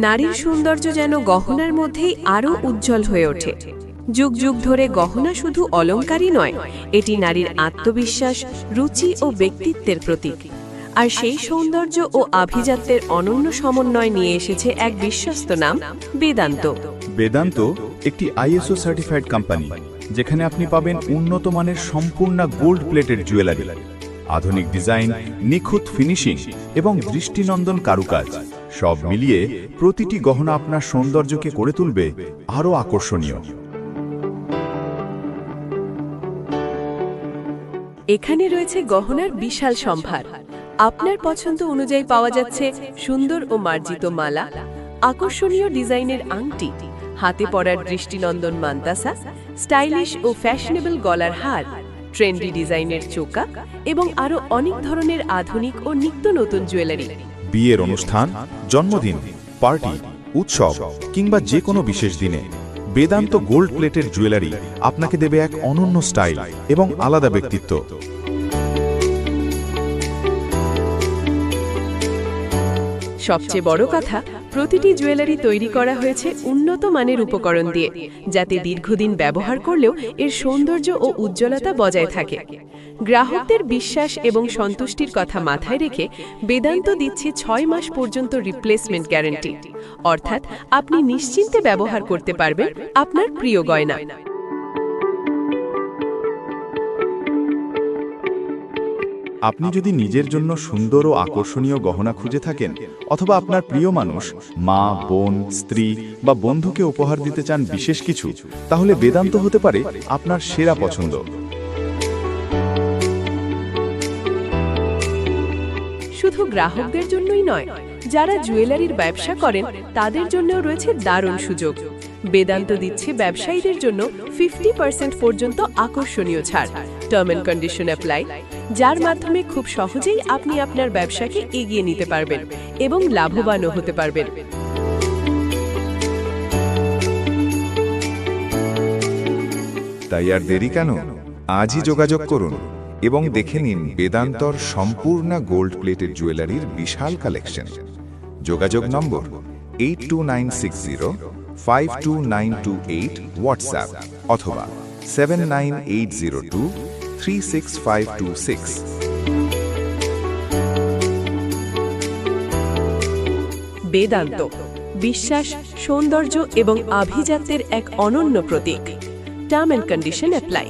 নারীর সৌন্দর্য যেন গহনার মধ্যেই আরও উজ্জ্বল হয়ে ওঠে। যুগ যুগ ধরে গহনা শুধু অলংকারই নয়, এটি নারীর আত্মবিশ্বাস, রুচি ও ব্যক্তিত্বের প্রতীক। আর সেই সৌন্দর্য ও আভিজাত্যের অনন্য সমন্বয় নিয়ে এসেছে এক বিশ্বস্ত নাম, বেদান্ত। বেদান্ত একটি আইএসও সার্টিফাইড কোম্পানি, যেখানে আপনি পাবেন উন্নত মানের সম্পূর্ণ গোল্ড প্লেটেড জুয়েলারি, আধুনিক ডিজাইন, নিখুঁত ফিনিশিং এবং দৃষ্টিনন্দন কারুকাজ। সব মিলিয়ে প্রতিটি গহনা আপনার সৌন্দর্যকে করে তুলবে আরও আকর্ষণীয়। এখানে রয়েছে গহনার বিশাল সম্ভার। আপনার পছন্দ অনুযায়ী পাওয়া যাচ্ছে সুন্দর ও মার্জিত মালা, আকর্ষণীয় ডিজাইনের আংটি, হাতে পরার দৃষ্টিনন্দন মান্তাসা, স্টাইলিশ ও ফ্যাশনেবল গলার হার, ট্রেন্ডি ডিজাইনের চোকা এবং আরও অনেক ধরনের আধুনিক ও নিত্য নতুন জুয়েলারি। বিয়ের অনুষ্ঠান, জন্মদিন, পার্টি, উৎসব কিংবা যে কোনো বিশেষ দিনে বেদান্ত গোল্ড প্লেটেড জুয়েলারি আপনাকে দেবে এক অনন্য স্টাইল এবং আলাদা ব্যক্তিত্ব। সবচেয়ে বড় কথা, প্রতিটি জুয়েলারি তৈরি করা হয়েছে উন্নত মানের উপকরণ দিয়ে, যাতে দীর্ঘদিন ব্যবহার করলেও এর সৌন্দর্য ও উজ্জ্বলতা বজায় থাকে। গ্রাহকদের বিশ্বাস এবং সন্তুষ্টির কথা মাথায় রেখে বেদান্ত দিচ্ছে 6 মাস পর্যন্ত রিপ্লেসমেন্ট গ্যারান্টি, অর্থাৎ আপনি নিশ্চিন্তে ব্যবহার করতে পারবেন আপনার প্রিয় গয়না। আপনি যদি নিজের জন্য সুন্দর ও আকর্ষণীয় গহনা খুঁজে থাকেন, অথবা আপনার প্রিয় মানুষ, মা, বোন, স্ত্রী বা বন্ধুকে উপহার দিতে চান বিশেষ কিছু, তাহলে বেদান্ত হতে পারে আপনার সেরা পছন্দ। শুধু গ্রাহকদের জন্যই নয়, যারা জুয়েলারির ব্যবসা করেন তাদের জন্যও রয়েছে দারুণ সুযোগ। বেদান্ত দিচ্ছে ব্যবসায়ীদের জন্য 50% পর্যন্ত আকর্ষণীয় ছাড়, টার্ম এন্ড কন্ডিশন অ্যাপ্লাই, যার মাধ্যমে খুব সহজেই আপনি আপনার ব্যবসাকে এগিয়ে নিতে পারবেন এবং লাভবানও হতে পারবেন। তাই আর দেরি কেন? আজই যোগাযোগ করুন এবং দেখে নিন বেদান্তর সম্পূর্ণ গোল্ড প্লেটেড জুয়েলারির বিশাল কালেকশন। যোগাযোগ নম্বর 82960529228 হোয়াটসঅ্যাপ অথবা 7980236526। বেদান্ত, বিশ্বাস, সৌন্দর্য এবং আভিজাত্যের এক অনন্য প্রতীক। Term and condition apply.